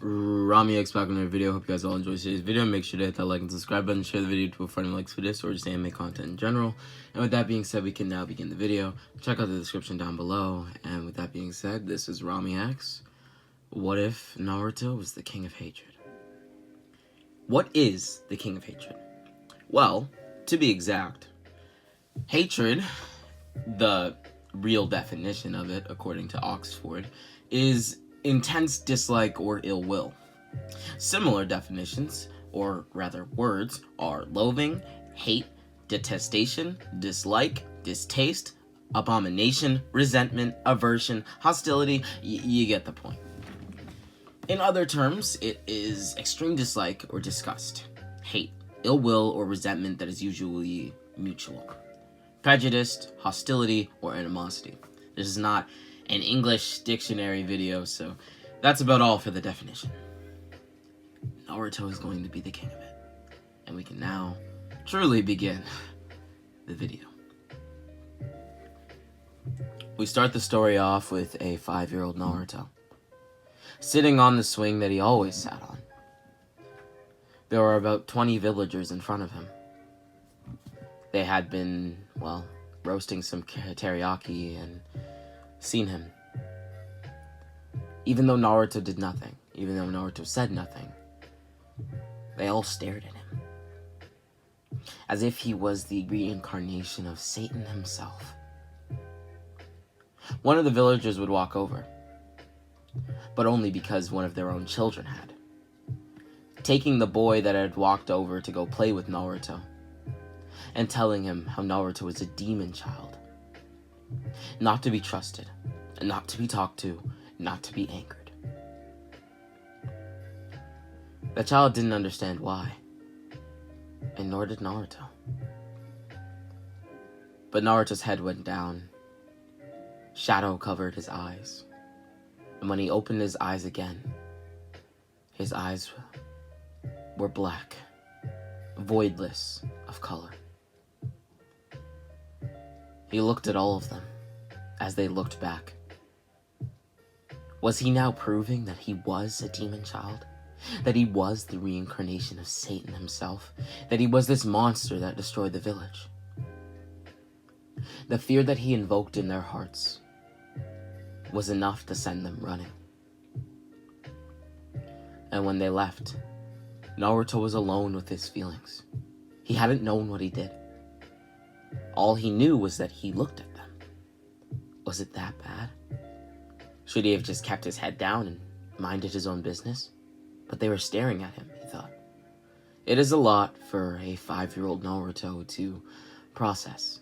𝙎𝙈𝙊𝙊𝙏 back in another video. Hope you guys all enjoyed today's video. Make sure to hit that like and subscribe button. Share the video to a friend who likes videos or just anime content in general. And with that being said, we can now begin the video. Check out the description down below. And with that being said, this is 𝙎𝙊𝙊𝙏. What if Naruto was the king of hatred? What is the king of hatred? Well, to be exact, hatred, the real definition of it, according to Oxford, is intense dislike or ill will. Similar definitions, or rather words, are loathing, hate, detestation, dislike, distaste, abomination, resentment, aversion, hostility. You get the point. In other terms, it is extreme dislike or disgust, hate, ill will or resentment that is usually mutual, prejudice, hostility, or animosity. This is not an English dictionary video, so that's about all for the definition. Naruto is going to be the king of it, and we can now truly begin the video. We start the story off with a 5-year-old Naruto, sitting on the swing that he always sat on. There were about 20 villagers in front of him. They had been, well, roasting some teriyaki and seen him. Even though Naruto did nothing, even though Naruto said nothing, they all stared at him, as if he was the reincarnation of Satan himself. One of the villagers would walk over, but only because one of their own children had, taking the boy that had walked over to go play with Naruto, and telling him how Naruto was a demon child, not to be trusted, and not to be talked to, not to be anchored. The child didn't understand why, and nor did Naruto. But Naruto's head went down, shadow covered his eyes, and when he opened his eyes again, his eyes were black, voidless of color. He looked at all of them as they looked back. Was he now proving that he was a demon child? That he was the reincarnation of Satan himself? That he was this monster that destroyed the village? The fear that he invoked in their hearts was enough to send them running. And when they left, Naruto was alone with his feelings. He hadn't known what he did. All he knew was that he looked at them. Was it that bad? Should he have just kept his head down and minded his own business? But they were staring at him, he thought. It is a lot for a 5-year-old Naruto to process,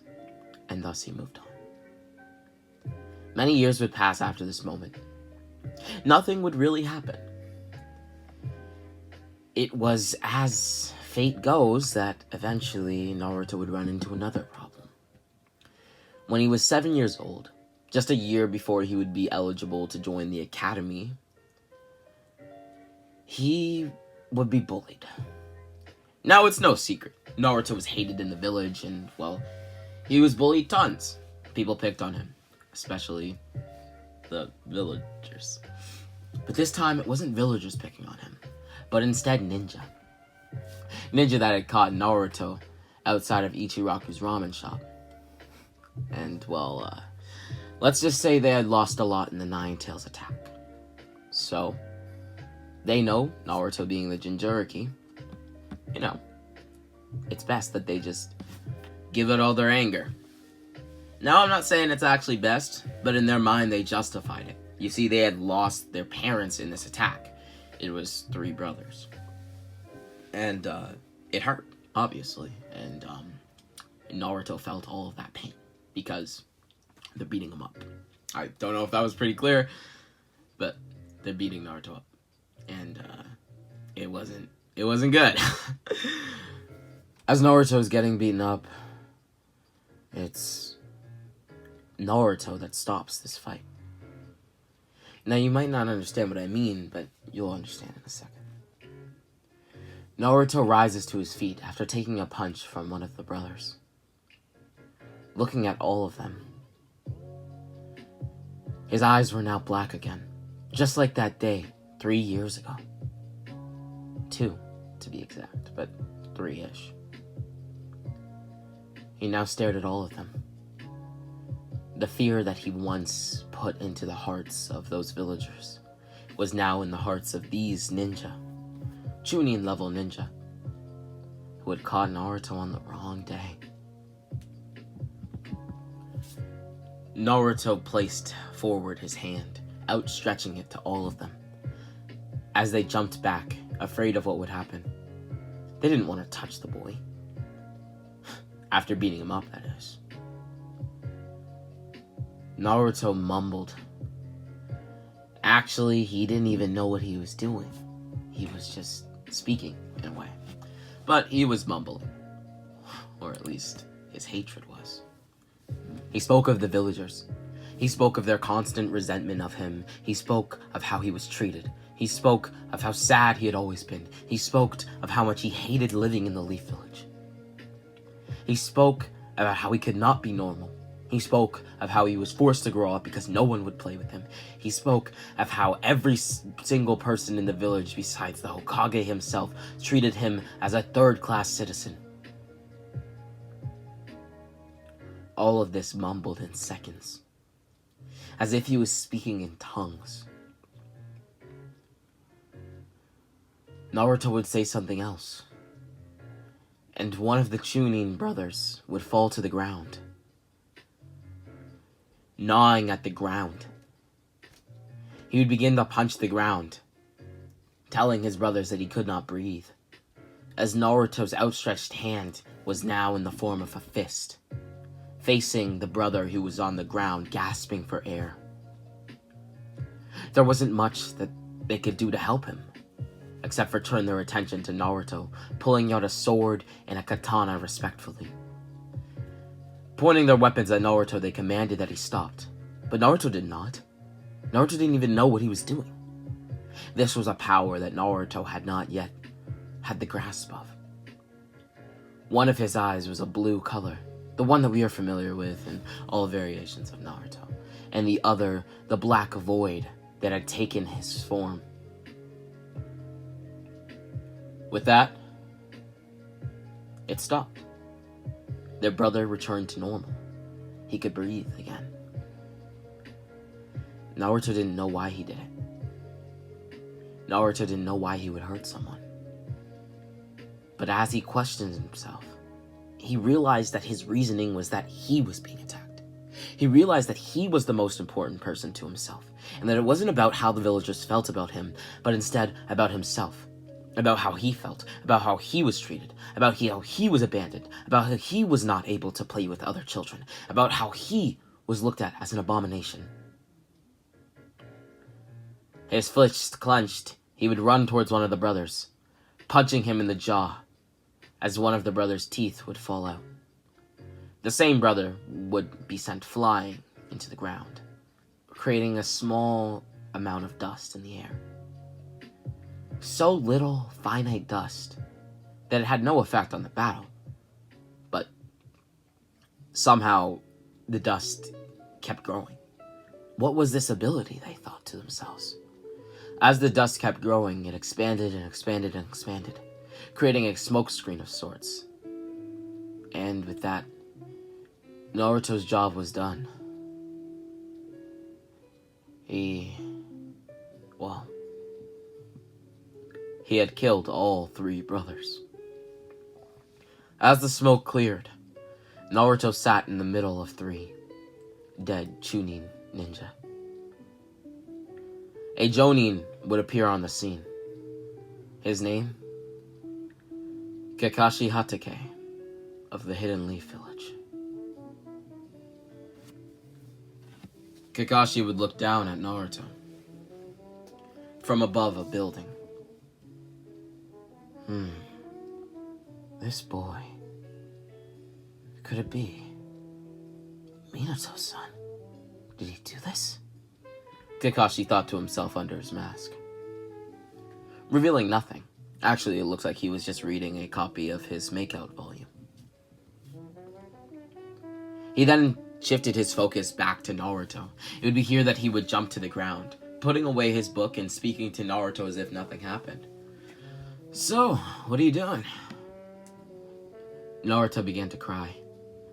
and thus he moved on. Many years would pass after this moment. Nothing would really happen. It was as fate goes that eventually Naruto would run into another problem. When he was 7 years old, just a year before he would be eligible to join the academy, he would be bullied. Now, it's no secret. Naruto was hated in the village, and, well, he was bullied tons. People picked on him, especially the villagers. But this time, it wasn't villagers picking on him, but instead Ninja. Ninja that had caught Naruto outside of Ichiraku's ramen shop. And, well, let's just say they had lost a lot in the Nine Tails attack. So, they know, Naruto being the Jinchuriki, you know, it's best that they just give it all their anger. Now, I'm not saying it's actually best, but in their mind, they justified it. You see, they had lost their parents in this attack. It was 3 brothers. And, it hurt, obviously. And, Naruto felt all of that pain, because they're beating him up. I don't know if that was pretty clear, but they're beating Naruto up. And, it wasn't good. As Naruto is getting beaten up, it's Naruto that stops this fight. Now, you might not understand what I mean, but you'll understand in a second. Naruto rises to his feet after taking a punch from one of the brothers. Looking at all of them, his eyes were now black again, just like that day 3 years ago. 2 to be exact, but 3-ish. He now stared at all of them. The fear that he once put into the hearts of those villagers was now in the hearts of these ninja, Chunin level ninja, who had caught Naruto on the wrong day. Naruto placed forward his hand, outstretching it to all of them. As they jumped back, afraid of what would happen. They didn't want to touch the boy. After beating him up, that is. Naruto mumbled. Actually, he didn't even know what he was doing. He was just speaking, in a way. But he was mumbling. Or at least, his hatred was. He spoke of the villagers. He spoke of their constant resentment of him. He spoke of how he was treated. He spoke of how sad he had always been. He spoke of how much he hated living in the Leaf Village. He spoke about how he could not be normal. He spoke of how he was forced to grow up because no one would play with him. He spoke of how every single person in the village besides the Hokage himself treated him as a third-class citizen. All of this mumbled in seconds, as if he was speaking in tongues. Naruto would say something else, and one of the Chunin brothers would fall to the ground, gnawing at the ground. He would begin to punch the ground, telling his brothers that he could not breathe, as Naruto's outstretched hand was now in the form of a fist, facing the brother who was on the ground, gasping for air. There wasn't much that they could do to help him, except for turn their attention to Naruto, pulling out a sword and a katana respectfully. Pointing their weapons at Naruto, they commanded that he stopped. But Naruto did not. Naruto didn't even know what he was doing. This was a power that Naruto had not yet had the grasp of. One of his eyes was a blue color, the one that we are familiar with in all variations of Naruto, and the other, the black void that had taken his form. With that, it stopped. Their brother returned to normal. He could breathe again. Naruto didn't know why he did it. Naruto didn't know why he would hurt someone. But as he questioned himself, he realized that his reasoning was that he was being attacked. He realized that he was the most important person to himself, and that it wasn't about how the villagers felt about him, but instead about himself. About how he felt, about how he was treated, about how he was abandoned, about how he was not able to play with other children, about how he was looked at as an abomination. His fists clenched. He would run towards one of the brothers, punching him in the jaw, as one of the brother's teeth would fall out. The same brother would be sent flying into the ground, creating a small amount of dust in the air. So little, finite dust that it had no effect on the battle. But somehow the dust kept growing. What was this ability, they thought to themselves. As the dust kept growing, it expanded and expanded and expanded, creating a smokescreen of sorts. And with that, Naruto's job was done. He had killed all 3 brothers. As the smoke cleared, Naruto sat in the middle of 3 dead Chunin ninja. A Jonin would appear on the scene. His name? 𝘾𝙍𝙈𝙊𝙃 of the Hidden Leaf Village. Kakashi would look down at Naruto from above a building. This boy. Could it be Minato's son? Did he do this? Kakashi thought to himself under his mask, revealing nothing. Actually, it looks like he was just reading a copy of his makeout volume. He then shifted his focus back to Naruto. It would be here that he would jump to the ground, putting away his book and speaking to Naruto as if nothing happened. So, what are you doing? Naruto began to cry.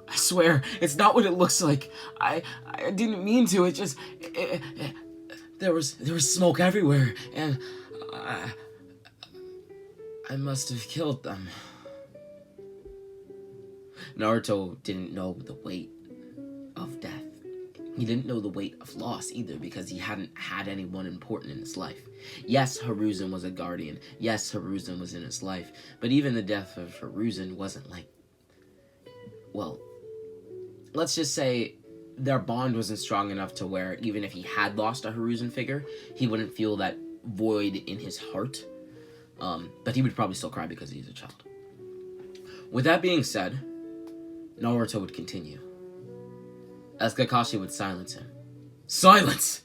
I swear, it's not what it looks like. I didn't mean to. It just... there was smoke everywhere, and... I must have killed them. Naruto didn't know the weight of death. He didn't know the weight of loss either, because he hadn't had anyone important in his life. Yes, Hiruzen was a guardian. Yes, Hiruzen was in his life. But even the death of Hiruzen wasn't like... Well, let's just say their bond wasn't strong enough to where even if he had lost a Hiruzen figure, he wouldn't feel that void in his heart. But he would probably still cry because he's a child. With that being said, Naruto would continue, as Kakashi would silence him. Silence!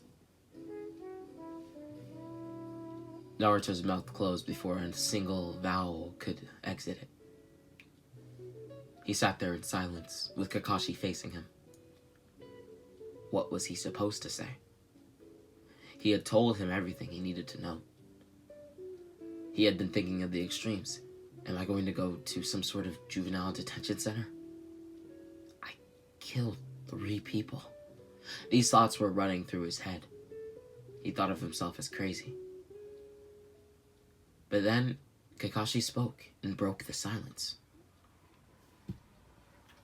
Naruto's mouth closed before a single vowel could exit it. He sat there in silence, with Kakashi facing him. What was he supposed to say? He had told him everything he needed to know. He had been thinking of the extremes. Am I going to go to some sort of juvenile detention center? I killed 3 people. These thoughts were running through his head. He thought of himself as crazy. But then, Kakashi spoke and broke the silence.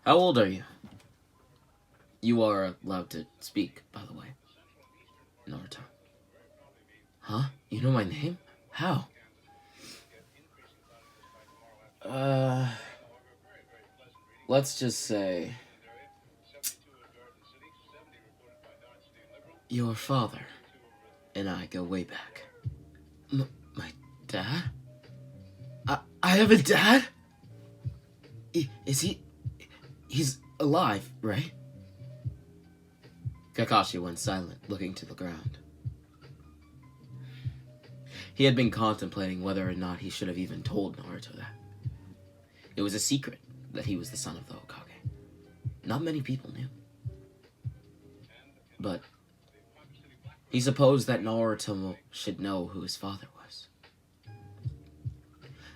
How old are you? You are allowed to speak, by the way. Naruto. Huh? You know my name? How? Let's just say... Your father and I go way back. My dad? I have a dad? Is he... He's alive, right? Kakashi went silent, looking to the ground. He had been contemplating whether or not he should have even told Naruto that. It was a secret that he was the son of the Hokage. Not many people knew. But he supposed that Naruto should know who his father was.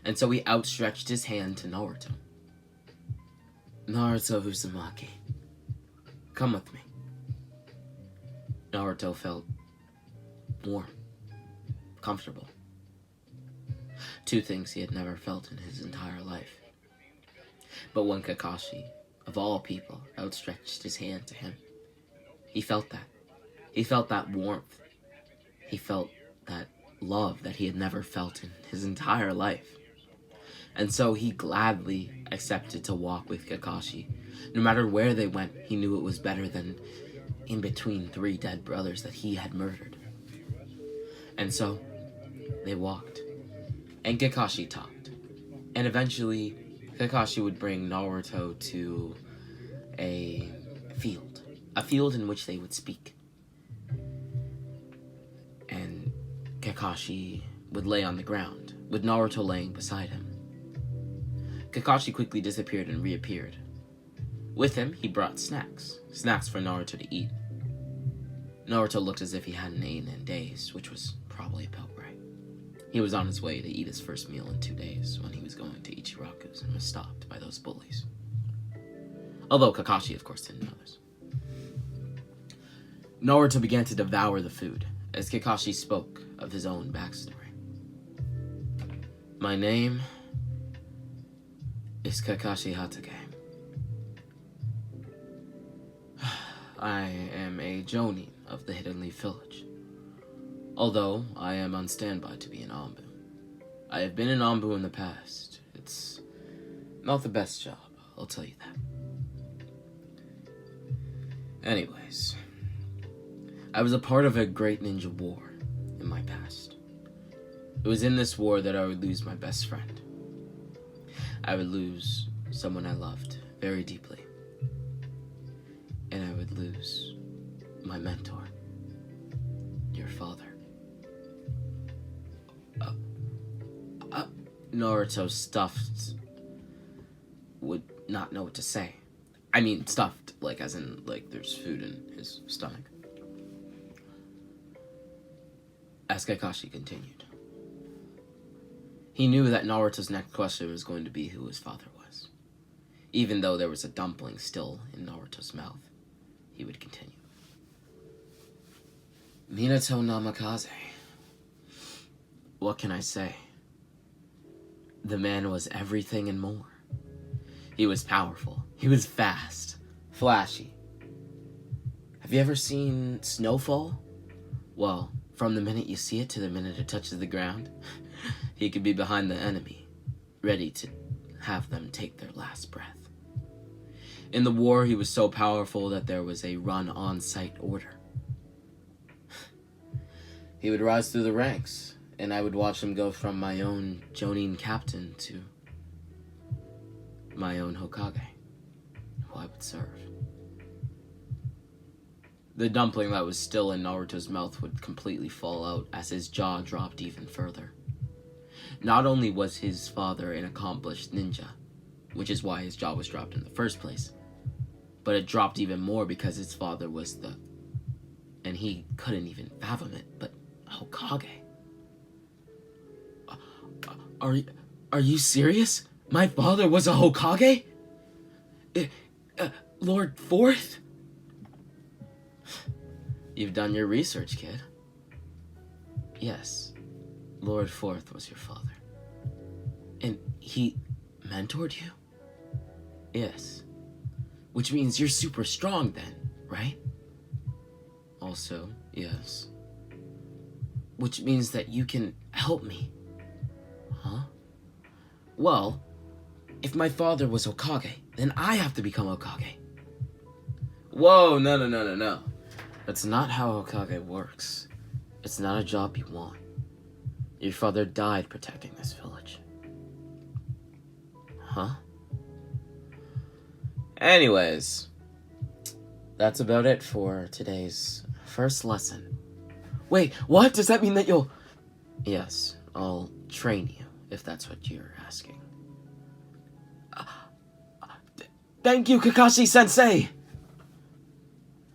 And so he outstretched his hand to Naruto. Naruto Uzumaki, come with me. Naruto felt warm, comfortable. 2 things he had never felt in his entire life. But when Kakashi, of all people, outstretched his hand to him, he felt that. He felt that warmth. He felt that love that he had never felt in his entire life. And so he gladly accepted to walk with Kakashi. No matter where they went, he knew it was better than in between 3 dead brothers that he had murdered. And so they walked. And Kakashi talked. And eventually, Kakashi would bring Naruto to a field in which they would speak. And Kakashi would lay on the ground, with Naruto laying beside him. Kakashi quickly disappeared and reappeared. With him, he brought snacks for Naruto to eat. Naruto looked as if he hadn't eaten in days, which was probably about right. He was on his way to eat his first meal in 2 days when he was going to Ichiraku's and was stopped by those bullies. Although Kakashi, of course, didn't know this. Naruto began to devour the food as Kakashi spoke of his own backstory. My name is Kakashi Hatake. I am a Jonin of the Hidden Leaf Village. Although I am on standby to be an Anbu. I have been an Anbu in the past. It's not the best job, I'll tell you that. Anyways, I was a part of a great ninja war in my past. It was in this war that I would lose my best friend. I would lose someone I loved very deeply. And I would lose my mentor, your father. Naruto stuffed would not know what to say. I mean, stuffed, like, as in, like, there's food in his stomach. As Kakashi continued. He knew that Naruto's next question was going to be who his father was. Even though there was a dumpling still in Naruto's mouth, he would continue. Minato Namikaze. What can I say? The man was everything and more. He was powerful. He was fast. Flashy. Have you ever seen snowfall? Well, from the minute you see it to the minute it touches the ground, he could be behind the enemy, ready to have them take their last breath. In the war, he was so powerful that there was a run-on-site order. He would rise through the ranks, and I would watch him go from my own Jonin captain to my own Hokage, who I would serve. The dumpling that was still in Naruto's mouth would completely fall out as his jaw dropped even further. Not only was his father an accomplished ninja, which is why his jaw was dropped in the first place, but it dropped even more because his father was and he couldn't even fathom it, but Hokage. Are you serious? My father was a Hokage? Lord Fourth? You've done your research, kid. Yes, Lord Fourth was your father. And he mentored you? Yes. Which means you're super strong then, right? Also, yes. Which means that you can help me. Huh? Well, if my father was Hokage, then I have to become Hokage. Whoa, no. That's not how Hokage works. It's not a job you want. Your father died protecting this village. Huh? Anyways, that's about it for today's first lesson. Wait, what? Does that mean that you'll... Yes, I'll train you, if that's what you're asking. Thank you, Kakashi-sensei!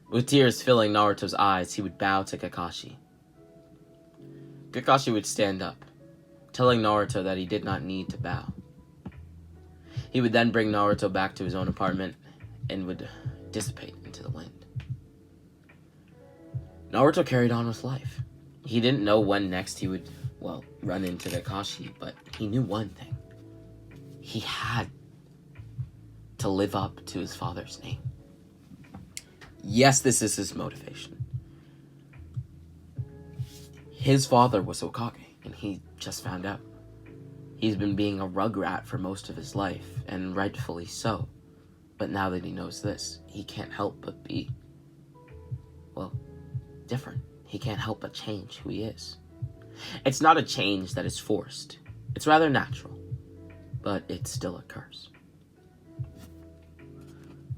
With tears filling Naruto's eyes, he would bow to Kakashi. Kakashi would stand up, telling Naruto that he did not need to bow. He would then bring Naruto back to his own apartment and would dissipate into the wind. Naruto carried on with life. He didn't know when next he would, run into Kakashi, but he knew one thing. He had to live up to his father's name. Yes, this is his motivation. His father was Hokage, and he just found out. He's been being a rugrat for most of his life, and rightfully so. But now that he knows this, he can't help but be, different. He can't help but change who he is. It's not a change that is forced. It's rather natural, but it still occurs.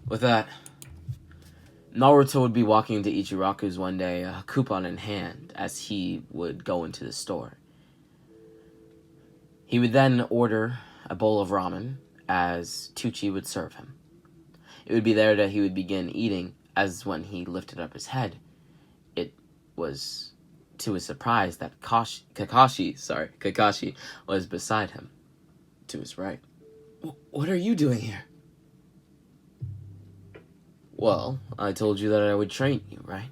With that, Naruto would be walking into Ichiraku's one day, a coupon in hand, as he would go into the store. He would then order a bowl of ramen, as Tucci would serve him. It would be there that he would begin eating, as when he lifted up his head, it was to his surprise that Kakashi was beside him, to his right. What are you doing here? Well, I told you that I would train you, right?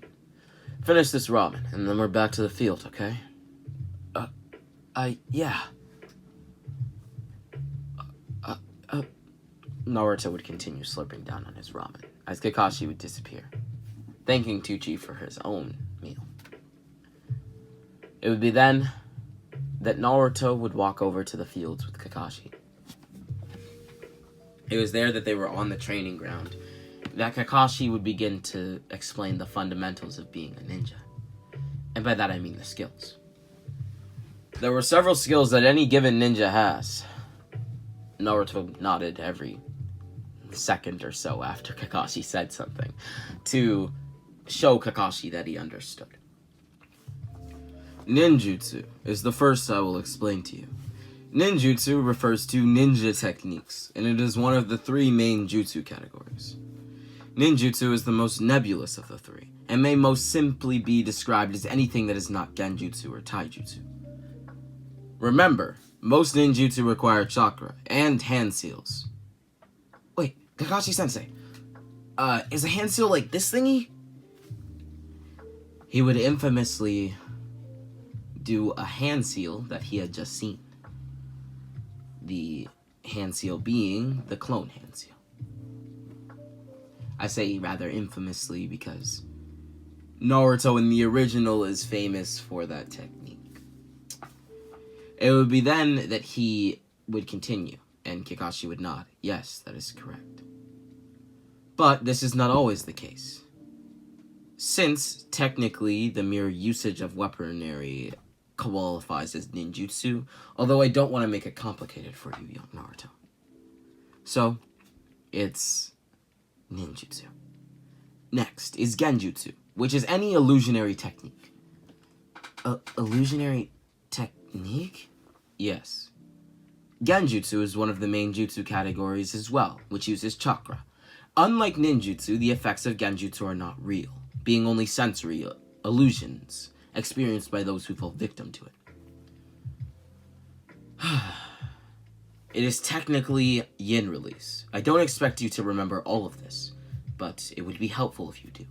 Finish this ramen, and then we're back to the field, okay? Yeah. Naruto would continue slurping down on his ramen, as Kakashi would disappear, thanking Tucci for his own meal. It would be then that Naruto would walk over to the fields with Kakashi. It was there that they were on the training ground, that Kakashi would begin to explain the fundamentals of being a ninja. And by that I mean the skills. There were several skills that any given ninja has. Naruto nodded every second or so after Kakashi said something, to show Kakashi that he understood. Ninjutsu is the first I will explain to you. Ninjutsu refers to ninja techniques, and it is one of the three main jutsu categories. Ninjutsu is the most nebulous of the three, and may most simply be described as anything that is not genjutsu or taijutsu. Remember, Most ninjutsu require chakra and hand seals. Wait, Kakashi-sensei, is a hand seal like this thingy? He would infamously do a hand seal that he had just seen. The hand seal being the clone hand seal. I say rather infamously because Naruto in the original is famous for that technique. It would be then that he would continue, and Kakashi would nod. Yes, that is correct. But this is not always the case. Since, technically, the mere usage of weaponry qualifies as ninjutsu, although I don't want to make it complicated for you, young Naruto. So, it's ninjutsu. Next is genjutsu, which is any illusionary technique. Illusionary technique? Yes. Genjutsu is one of the main jutsu categories as well, which uses chakra. Unlike ninjutsu, the effects of genjutsu are not real, being only sensory illusions experienced by those who fall victim to it. It is technically yin release. I don't expect you to remember all of this, but it would be helpful if you do.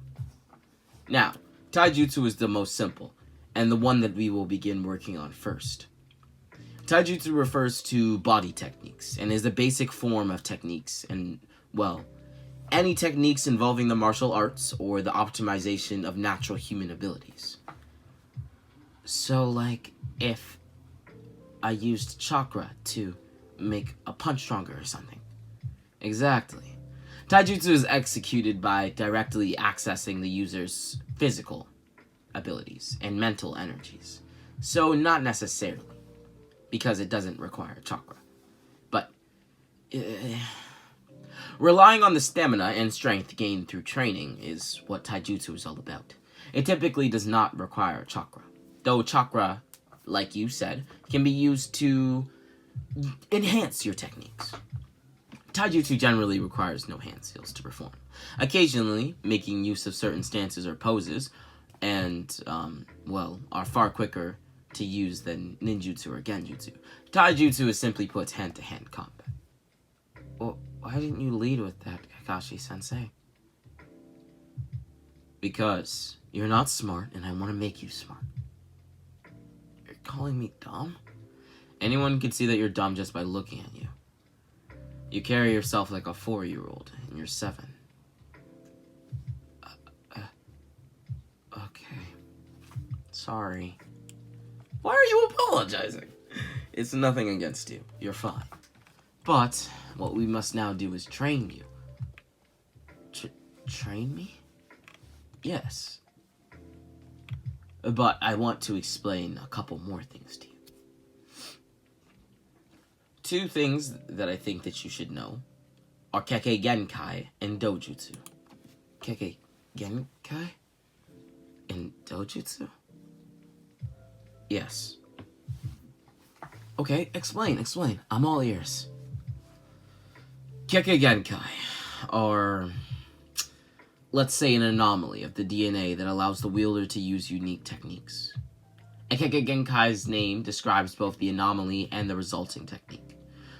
Now, taijutsu is the most simple, and the one that we will begin working on first. Taijutsu refers to body techniques, and is the basic form of techniques, and, well, any techniques involving the martial arts or the optimization of natural human abilities. So, like, if I used chakra to make a punch stronger or something. Exactly. Taijutsu is executed by directly accessing the user's physical abilities and mental energies. So, not necessarily, because it doesn't require chakra. But, relying on the stamina and strength gained through training is what taijutsu is all about. It typically does not require chakra, though chakra, like you said, can be used to enhance your techniques. Taijutsu generally requires no hand seals to perform. Occasionally, making use of certain stances or poses, and, are far quicker to use than ninjutsu or genjutsu. Taijutsu is simply put hand-to-hand combat. Well, why didn't you lead with that, Kakashi-sensei? Because you're not smart, and I want to make you smart. You're calling me dumb? Anyone can see that you're dumb just by looking at you. You carry yourself like a 4-year-old, and you're 7. Okay. Sorry. Why are you apologizing? It's nothing against you. You're fine. But what we must now do is train you. Train me? Yes. But I want to explain a couple more things to you. 2 things that I think that you should know are Kekkei Genkai and Dojutsu. Kekkei Genkai and Dojutsu? Yes. Okay, explain. I'm all ears. Kekkei Genkai are, let's say, an anomaly of the DNA that allows the wielder to use unique techniques. And Kekkei Genkai's name describes both the anomaly and the resulting technique.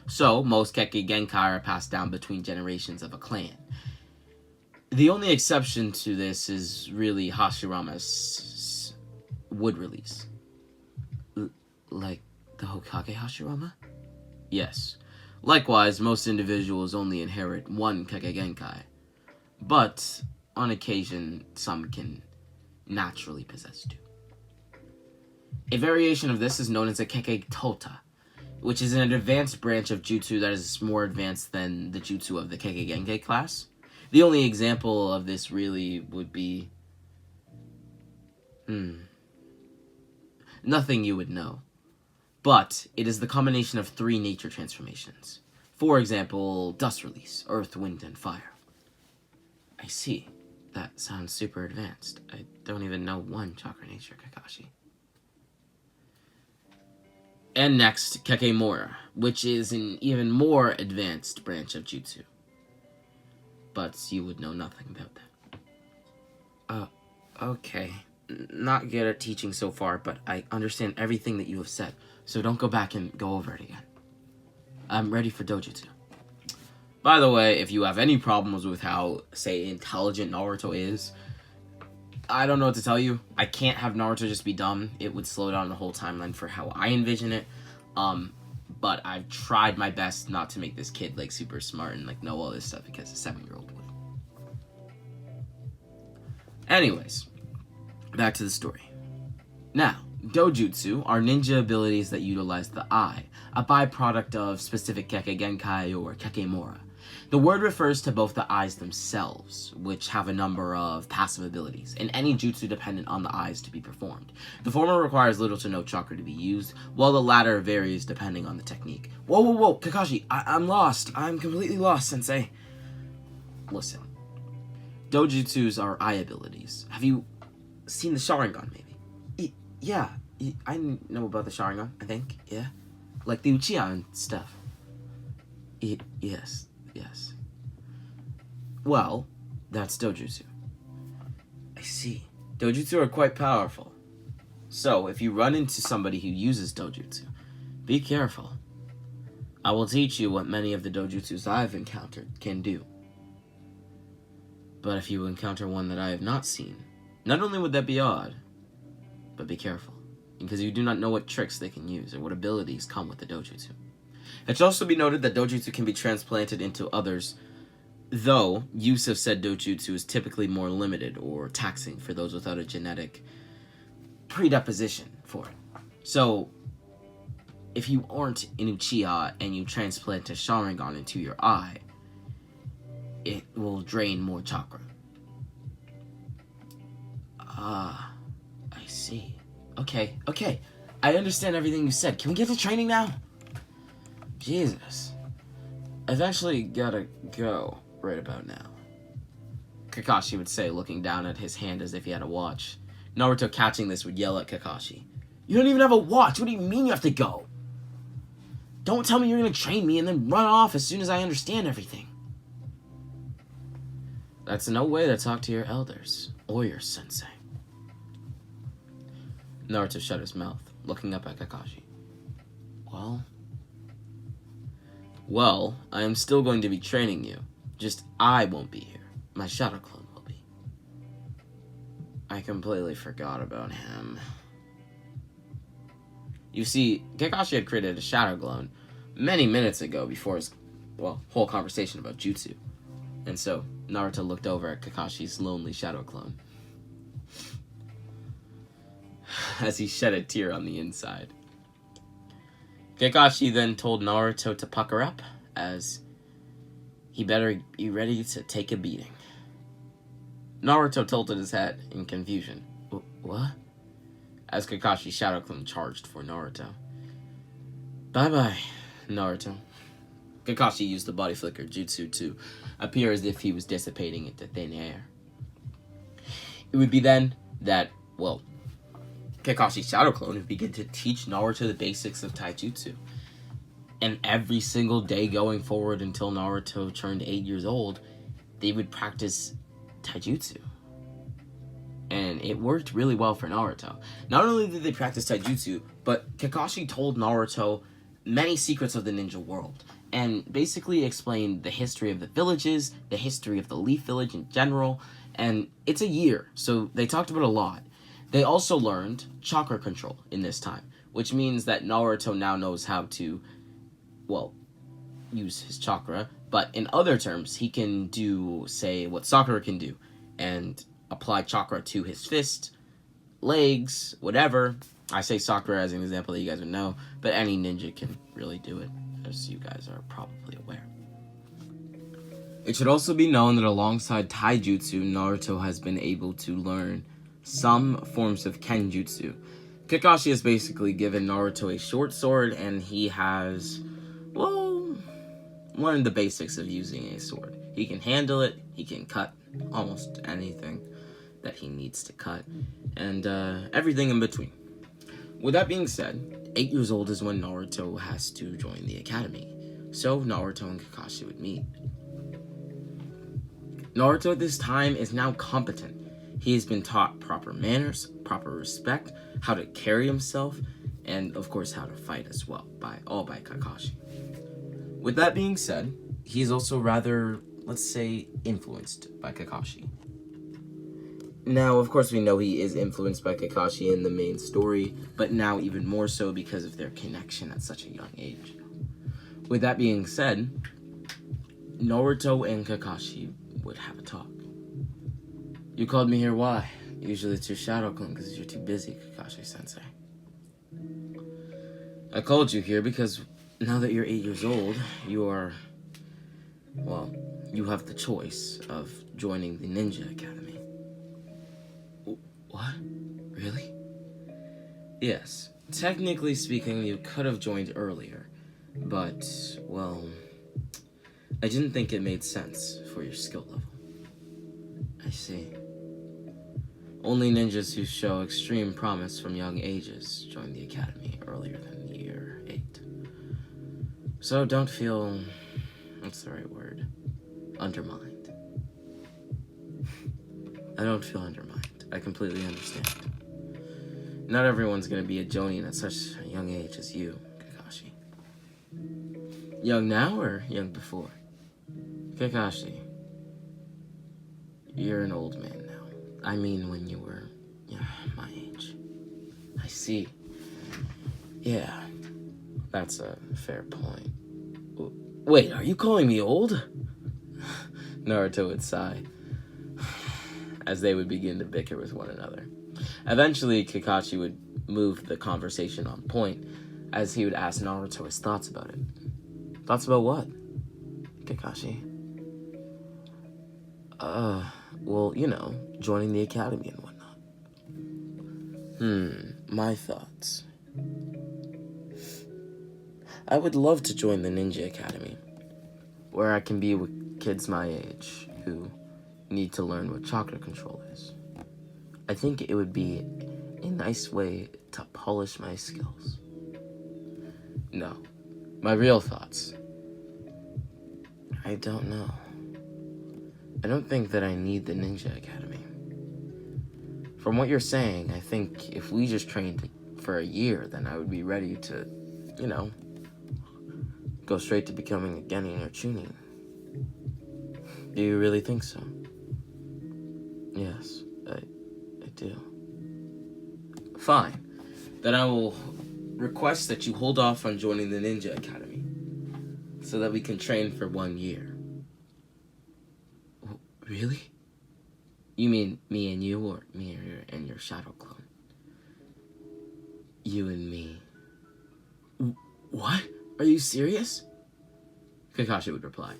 So, most Kekkei Genkai are passed down between generations of a clan. The only exception to this is really Hashirama's wood release. Like the Hokage Hashirama? Yes. Likewise, most individuals only inherit one Kekkei Genkai. But, on occasion, some can naturally possess 2. A variation of this is known as a Kekkei Tota, which is an advanced branch of jutsu that is more advanced than the jutsu of the Kekkei Genkai class. The only example of this really would be... nothing you would know. But it is the combination of 3 nature transformations. For example, dust release, earth, wind, and fire. I see. That sounds super advanced. I don't even know one chakra nature, Kakashi. And next, Kekkei Mora, which is an even more advanced branch of jutsu. But you would know nothing about that. Okay. Not good at teaching so far, but I understand everything that you have said. so don't go back and go over it again. I'm ready for dojutsu. By the way, if you have any problems with how, say, intelligent Naruto is, I don't know what to tell you. I can't have Naruto just be dumb. It would slow down the whole timeline for how I envision it. But I've tried my best not to make this kid, like, super smart and, like, know all this stuff because a 7-year-old would. Anyways, back to the story. Now, dojutsu are ninja abilities that utilize the eye, a byproduct of specific Kekkei Genkai or Kekemora. The word refers to both the eyes themselves, which have a number of passive abilities, and any jutsu dependent on the eyes to be performed. The former requires little to no chakra to be used, while the latter varies depending on the technique. Whoa, Kakashi, I'm lost. I'm completely lost, sensei. Listen, dojutsus are eye abilities. Have you seen the Sharingan, maybe? Yeah, I know about the Sharingan, I think, yeah. Like the Uchiha and stuff. Yes. Well, that's dojutsu. I see. Dojutsu are quite powerful. So, if you run into somebody who uses dojutsu, be careful. I will teach you what many of the dojutsus I've encountered can do. But if you encounter one that I have not seen, not only would that be odd, but be careful, because you do not know what tricks they can use or what abilities come with the dojutsu. It should also be noted that dojutsu can be transplanted into others, though use of said dojutsu is typically more limited or taxing for those without a genetic predisposition for it. So, if you aren't an Uchiha and you transplant a Sharingan into your eye, it will drain more chakra. I see. Okay. I understand everything you said. Can we get to training now? Jesus. I've actually gotta go right about now, Kakashi would say, looking down at his hand as if he had a watch. Naruto, catching this, would yell at Kakashi. You don't even have a watch! What do you mean you have to go? Don't tell me you're gonna train me and then run off as soon as I understand everything. That's no way to talk to your elders, or your sensei. Naruto shut his mouth, looking up at Kakashi. Well, I am still going to be training you. Just I won't be here. My shadow clone will be. I completely forgot about him. You see, Kakashi had created a shadow clone many minutes ago before his, whole conversation about jutsu. And so, Naruto looked over at Kakashi's lonely shadow clone as he shed a tear on the inside. Kakashi then told Naruto to pucker up, as he better be ready to take a beating. Naruto tilted his head in confusion. What? As Kakashi's shadow clone charged for Naruto. Bye-bye, Naruto. Kakashi used the body flicker jutsu to appear as if he was dissipating into thin air. It would be then that, Kakashi's shadow clone would begin to teach Naruto the basics of taijutsu. And every single day going forward until Naruto turned 8 years old, they would practice taijutsu. And it worked really well for Naruto. Not only did they practice taijutsu, but Kakashi told Naruto many secrets of the ninja world, and basically explained the history of the villages, the history of the Leaf Village in general, and it's a year, so they talked about a lot. They also learned chakra control in this time, which means that Naruto now knows how to, use his chakra, but in other terms, he can do, say, what Sakura can do, and apply chakra to his fist, legs, whatever. I say Sakura as an example that you guys would know, but any ninja can really do it, as you guys are probably aware. It should also be known that alongside taijutsu, Naruto has been able to learn some forms of kenjutsu. Kakashi has basically given Naruto a short sword, and he has, learned the basics of using a sword. He can handle it, he can cut almost anything that he needs to cut, and everything in between. With that being said, 8 years old is when Naruto has to join the academy, so Naruto and Kakashi would meet. Naruto at this time is now competent. He has been taught proper manners, proper respect, how to carry himself, and of course how to fight as well, all by Kakashi. With that being said, he's also rather, let's say, influenced by Kakashi. Now, of course, we know he is influenced by Kakashi in the main story, but now even more so because of their connection at such a young age. With that being said, Naruto and Kakashi would have a talk. You called me here, why? Usually it's your shadow clone because you're too busy, Kakashi-sensei. I called you here because now that you're 8 years old, you have the choice of joining the Ninja Academy. What? Really? Yes. Technically speaking, you could have joined earlier, but, well, I didn't think it made sense for your skill level. I see. Only ninjas who show extreme promise from young ages join the academy earlier than year 8. So don't feel, what's the right word? Undermined. I don't feel undermined. I completely understand. Not everyone's gonna be a Jonin at such a young age as you, Kakashi. Young now or young before? Kakashi, you're an old man now. I mean when you were my age. I see. Yeah, that's a fair point. Wait, are you calling me old? Naruto would sigh as they would begin to bicker with one another. Eventually, Kakashi would move the conversation on point as he would ask Naruto his thoughts about it. Thoughts about what, Kakashi? Well, joining the academy and whatnot. My thoughts. I would love to join the Ninja Academy, where I can be with kids my age who need to learn what chakra control is. I think it would be a nice way to polish my skills. No, my real thoughts. I don't know. I don't think that I need the Ninja Academy. From what you're saying, I think if we just trained for a year, then I would be ready to, go straight to becoming a Genin or Chunin. Do you really think so? Yes, I do. Fine. Then I will request that you hold off on joining the Ninja Academy so that we can train for 1 year. Really? You mean me and you, or me and your shadow clone? You and me. What? Are you serious? Kakashi would reply.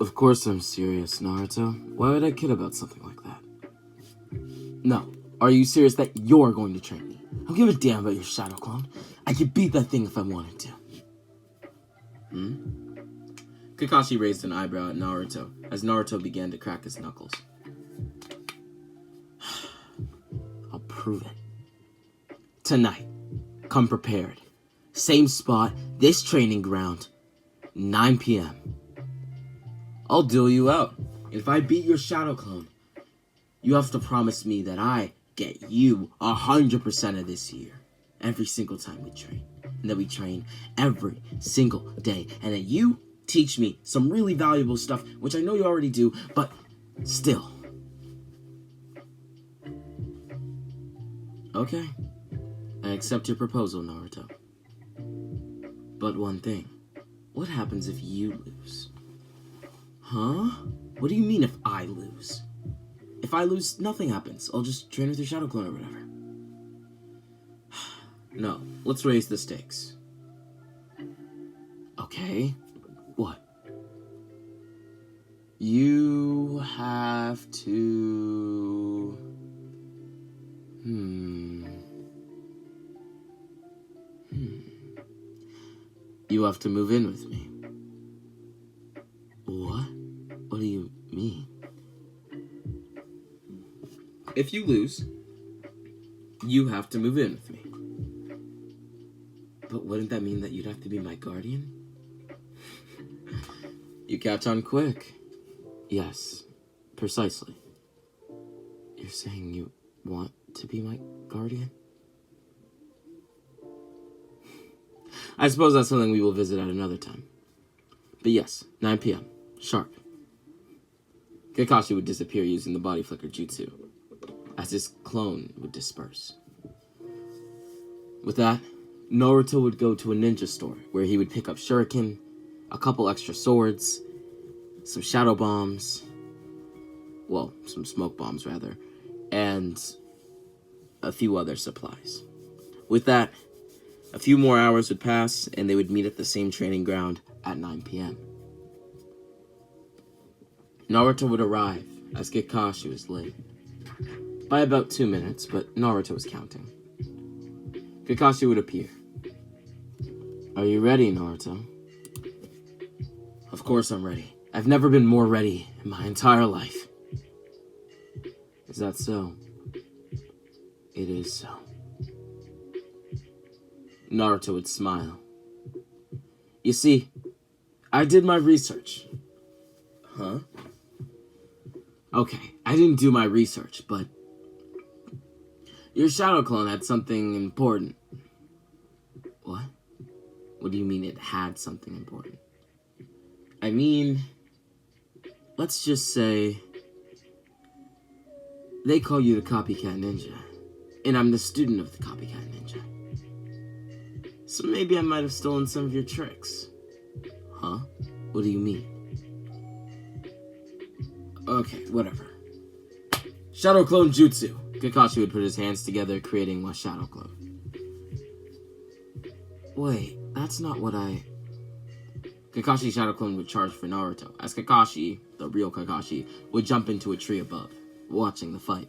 Of course I'm serious, Naruto. Why would I kid about something like that? No. Are you serious that you're going to train me? I don't give a damn about your shadow clone. I could beat that thing if I wanted to. Kakashi raised an eyebrow at Naruto as Naruto began to crack his knuckles. I'll prove it. Tonight, come prepared. Same spot, this training ground, 9 p.m. I'll duel you out. If I beat your shadow clone, you have to promise me that I get you 100% of this year. Every single time we train. And that we train every single day. And that you teach me some really valuable stuff, which I know you already do, but still. Okay. I accept your proposal, Naruto. But one thing. What happens if you lose? Huh? What do you mean if I lose? If I lose, nothing happens. I'll just train with your shadow clone or whatever. No, let's raise the stakes. Okay. What? You have to... You have to move in with me. What? What do you mean? If you lose, you have to move in with me. But wouldn't that mean that you'd have to be my guardian? You catch on quick. Yes, precisely. You're saying you want to be my guardian? I suppose that's something we will visit at another time. But yes, 9 p.m. Sharp. Kakashi would disappear using the body flicker jutsu, as his clone would disperse. With that, Naruto would go to a ninja store, where he would pick up shuriken, a couple extra swords, some shadow bombs, well, some smoke bombs rather, and a few other supplies. With that, a few more hours would pass, and they would meet at the same training ground at 9 p.m. Naruto would arrive, as Kakashi was late. By about 2 minutes, but Naruto was counting. Kakashi would appear. Are you ready, Naruto? Of course I'm ready. I've never been more ready in my entire life. Is that so? It is so. Naruto would smile. You see, I did my research. Huh? Okay, I didn't do my research, but your shadow clone had something important. What? What do you mean it had something important? I mean, let's just say they call you the copycat ninja, and I'm the student of the copycat ninja. So maybe I might have stolen some of your tricks. Huh? What do you mean? Okay, whatever. Shadow Clone Jutsu. Kakashi would put his hands together, creating a shadow clone. Wait, that's not what I... Kakashi's shadow clone would charge for Naruto, as Kakashi, the real Kakashi, would jump into a tree above, watching the fight.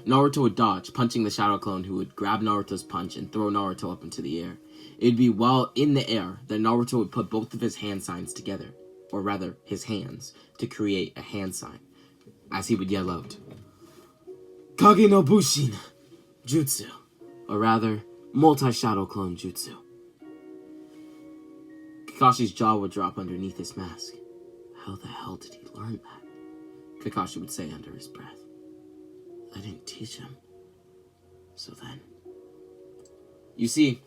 Naruto would dodge, punching the shadow clone, who would grab Naruto's punch and throw Naruto up into the air. It'd be while in the air that Naruto would put both of his hand signs together, or rather, his hands, to create a hand sign, as he would yell out, Kage no Bushin Jutsu, or rather, multi-shadow clone jutsu. Kakashi's jaw would drop underneath his mask. How the hell did he learn that? Kakashi would say under his breath. I didn't teach him. So then... You see,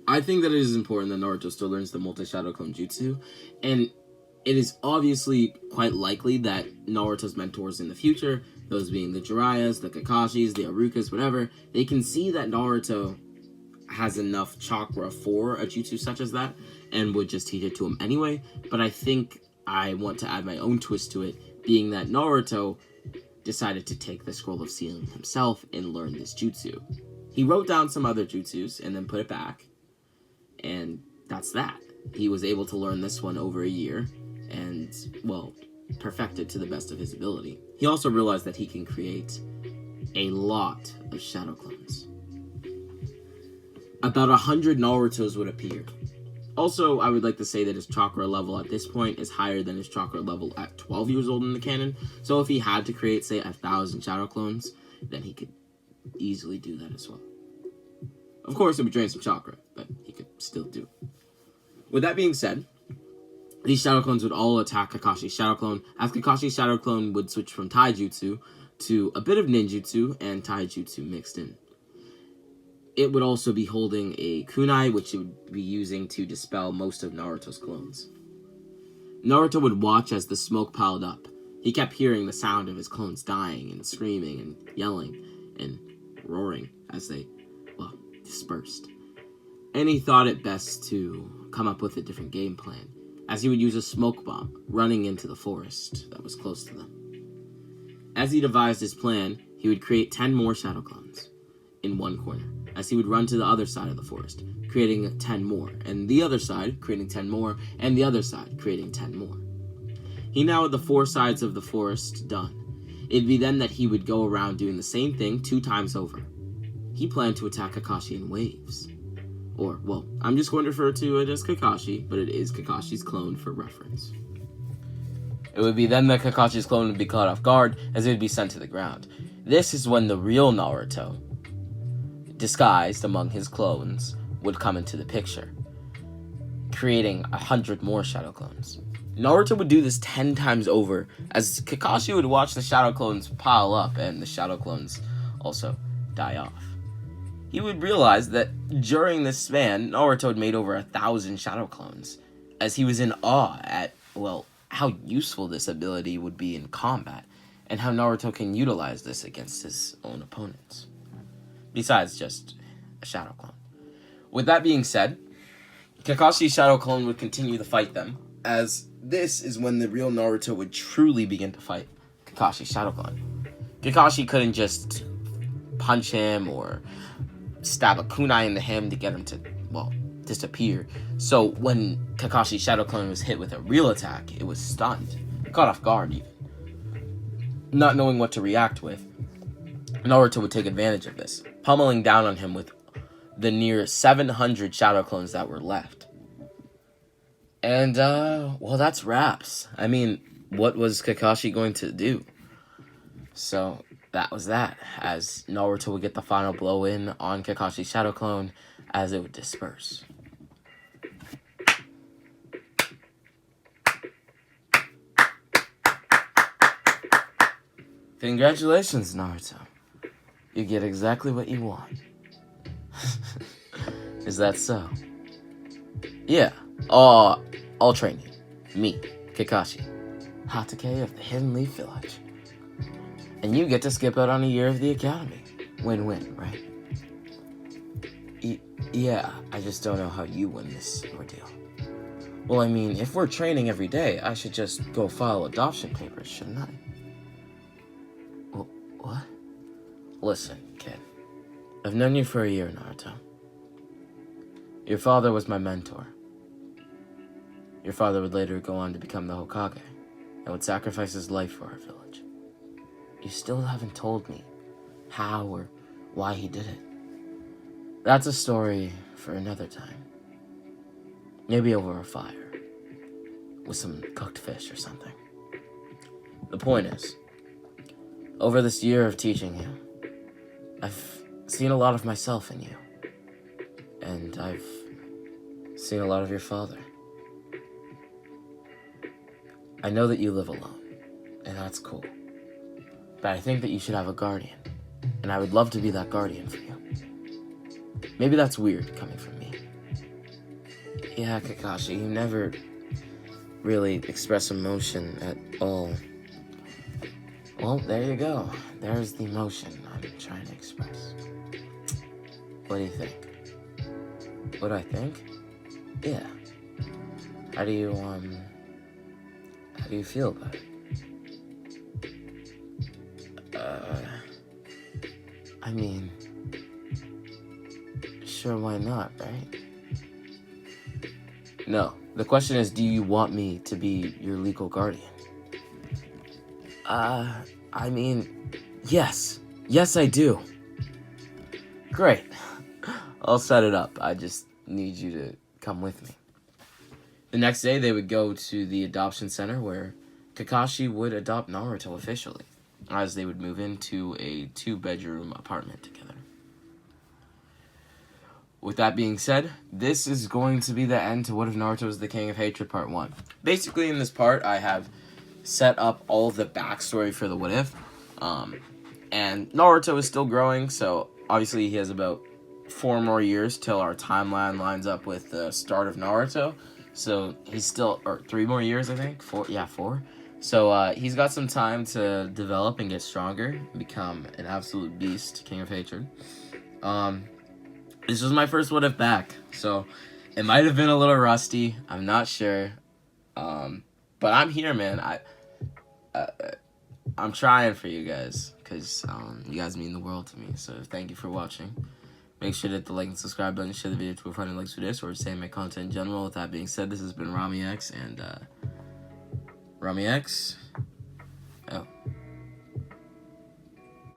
I think that it is important that Naruto still learns the multi-shadow clone jutsu, and it is obviously quite likely that Naruto's mentors in the future, those being the Jiraiya's, the Kakashi's, the Irukas, whatever, they can see that Naruto has enough chakra for a jutsu such as that, and would just teach it to him anyway. But I think I want to add my own twist to it, being that Naruto decided to take the Scroll of Sealing himself and learn this jutsu. He wrote down some other jutsus and then put it back, and that's that. He was able to learn this one over a year, and, well, perfected to the best of his ability. He also realized that he can create a lot of shadow clones. About 100 Narutos would appear. Also, I would like to say that his chakra level at this point is higher than his chakra level at 12 years old in the canon. So if he had to create, say, 1,000 shadow clones, then he could easily do that as well. Of course, it would drain some chakra, but he could still do it. With that being said, these shadow clones would all attack Kakashi's shadow clone, as Kakashi's shadow clone would switch from taijutsu to a bit of ninjutsu and taijutsu mixed in. It would also be holding a kunai, which it would be using to dispel most of Naruto's clones. Naruto would watch as the smoke piled up. He kept hearing the sound of his clones dying and screaming and yelling and roaring as they, well, dispersed. And he thought it best to come up with a different game plan, as he would use a smoke bomb running into the forest that was close to them. As he devised his plan, he would create 10 more shadow clones in one corner, as he would run to the other side of the forest, creating 10 more, and the other side, creating 10 more, and the other side, creating 10 more. He now had the 4 sides of the forest done. It'd be then that he would go around doing the same thing 2 times over. He planned to attack Kakashi in waves. Or, well, I'm just going to refer to it as Kakashi, but it is Kakashi's clone for reference. It would be then that Kakashi's clone would be caught off guard, as it would be sent to the ground. This is when the real Naruto, disguised among his clones, would come into the picture, creating 100 more shadow clones. Naruto would do this 10 times over, as Kakashi would watch the shadow clones pile up and the shadow clones also die off. he would realize that during this span, Naruto had made over 1,000 shadow clones, as he was in awe at, well, how useful this ability would be in combat, and how Naruto can utilize this against his own opponents, besides just a shadow clone. With that being said, Kakashi's shadow clone would continue to fight them, as this is when the real Naruto would truly begin to fight Kakashi's shadow clone. Kakashi couldn't just punch him or stab a kunai into him to get him to, well, disappear. So when Kakashi's shadow clone was hit with a real attack, it was stunned, caught off guard even. Not knowing what to react with, Naruto would take advantage of this, pummeling down on him with the near 700 shadow clones that were left. And, well, that's wraps. I mean, what was Kakashi going to do? So, that was that, as Naruto would get the final blow in on Kakashi's shadow clone as it would disperse. Congratulations, Naruto. You get exactly what you want. Is that so? Yeah. I'll train you. Me, Kakashi, Hatake of the Hidden Leaf Village. And you get to skip out on a year of the academy. Win-win, right? Yeah, I just don't know how you win this ordeal. Well, I mean, if we're training every day, I should just go file adoption papers, shouldn't I? Well, what? Listen, kid. I've known you for a year, Naruto. Your father was my mentor. Your father would later go on to become the Hokage, and would sacrifice his life for our village. You still haven't told me how or why he did it. That's a story for another time. Maybe over a fire, with some cooked fish or something. The point is, over this year of teaching you, I've seen a lot of myself in you. And I've seen a lot of your father. I know that you live alone, and that's cool. But I think that you should have a guardian, and I would love to be that guardian for you. Maybe that's weird coming from me. Yeah, Kakashi, you never really express emotion at all. Well, there you go. There's the emotion I'm trying to express. What do you think? What do I think? Yeah. How do you feel about it? I mean, sure, why not, right? No, the question is, do you want me to be your legal guardian? I mean, yes. Yes, I do. Great. I'll set it up. I just need you to come with me. The next day, they would go to the adoption center where Kakashi would adopt Naruto officially, as they would move into a 2-bedroom apartment together. With that being said, this is going to be the end to What If Naruto is the King of Hatred Part 1. Basically, in this part, I have set up all of the backstory for the What If. And Naruto is still growing, so obviously he has about 4 more years till our timeline lines up with the start of Naruto. So he's still, or 3 more years, I think. 4. So he's got some time to develop and get stronger, and become an absolute beast, King of Hatred. This was my first What If back, so it might have been a little rusty. I'm not sure, but I'm here, man. I'm trying for you guys, because you guys mean the world to me. So thank you for watching. Make sure to hit the like and subscribe button, share the video to a friend who likes this, or say my content in general. With that being said, this has been 𝙎𝙈𝙊𝙊𝙏𝙃, and 𝙎𝙈𝙊𝙊𝙏𝙃. Oh.